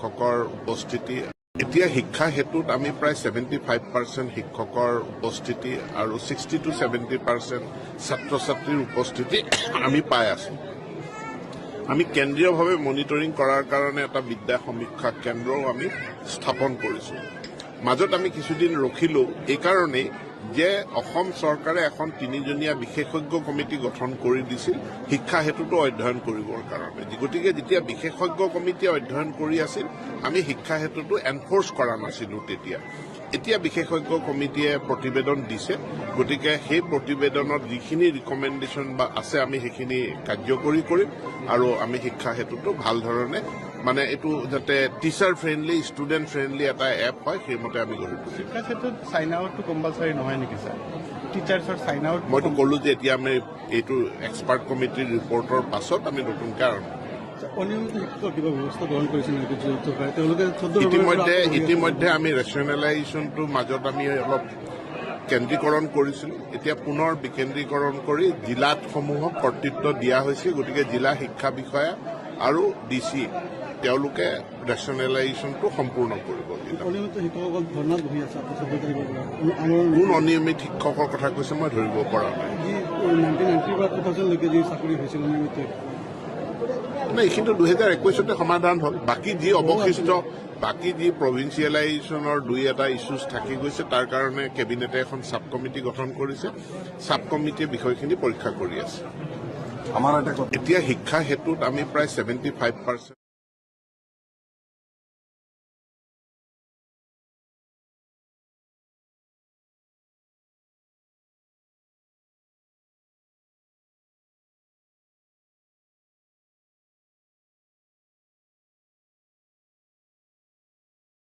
শিক্ষকৰ উপস্থিতি এতিয়া শিক্ষা হেতুত আমি প্ৰায় 75% শিক্ষকৰ উপস্থিতি আৰু 60 to 70% ছাত্ৰ ছাত্ৰীৰ উপস্থিতি আমি পাই আছো আমি কেন্দ্ৰীয়ভাৱে মনিটৰিং কৰাৰ কাৰণে এটা বিদ্যা সমীক্ষা কেন্দ্ৰও আমি স্থাপন কৰিছো মাজত আমি কিছুদিন ৰখিলো এই কাৰণেই যে অসম চৰকাৰে এখন 3জনীয়া বিশেষজ্ঞ কমিটি গঠন কৰি দিছিল শিক্ষা হেতুটো অধ্যয়ন কৰিবৰ কাৰণে গতিকে যেতিয়া বিশেষজ্ঞ কমিটি অধ্যয়ন কৰি আছিল আমি শিক্ষা হেতুটো এনফোৰ্স কৰা নাছিলো তেতিয়া এতিয়া বিশেষজ্ঞ কমিটিয়ে প্ৰতিবেদন দিছে গতিকে সেই প্ৰতিবেদনত যিখিনি ৰিকমেণ্ডেশ্যন বা আছে আমি সেইখিনি কাৰ্যকৰী কৰিম আৰু আমি শিক্ষা হেতুটো ভাল ধৰণে মানে এইটো যাতে টিচাৰ ফ্ৰেণ্ডলি ষ্টুডেণ্ট ফ্ৰেণ্ডলি এটা এপ হয় সেইমতে আমি গঢ়ি তুলিম শিক্ষা ক্ষেত্ৰত চাইন আউটটো কম্পালচৰি নহয় নেকি ছাৰ টিচাৰ্ছৰ চাইন আউট মইতো ক'লো যে এতিয়া আমি এইটো এক্সপাৰ্ট কমিটিৰ ৰিপৰ্টৰ পাছত আমি নতুনকৈ আৰম্ভ কিবা ব্যৱস্থা গ্ৰহণ কৰিছে নেকি চৰকাৰে তেওঁলোকে ইতিমধ্যে আমি ৰেচনেলাইজেশ্যনটো মাজত আমি অলপ কেন্দ্ৰীকৰণ কৰিছিলোঁ এতিয়া পুনৰ বিকেন্দ্ৰীকৰণ কৰি জিলাসমূহক কৰ্তৃত্ব দিয়া হৈছে গতিকে জিলা শিক্ষা বিষয়া আৰু DC তেওঁলোকে ৰেচনেলাইজেশ্যনটো সম্পূৰ্ণ কৰিব অনিয়মিত শিক্ষকসকল ধৰ্ণাত বহি আছে কোন অনিয়মিত শিক্ষকৰ কথা কৈছে মই ধৰিব পৰা নাই যি 1990 পৰা 2000লৈকে যি চাকৰি হৈছিল অনিয়মিত নাই এইখিনিতো 2021 সমাধান হ'ল বাকী যি অৱশিষ্ট বাকী যি প্ৰভিন্সিয়েলাইজেশ্যনৰ 2-এটা ইছ্যুজ থাকি গৈছে তাৰ কাৰণে কেবিনেটে এখন ছাব কমিটি গঠন কৰিছে ছাব কমিটিয়ে বিষয়খিনি পৰীক্ষা কৰি আছে এতিয়া শিক্ষা হেতুত আমি প্ৰায় 75%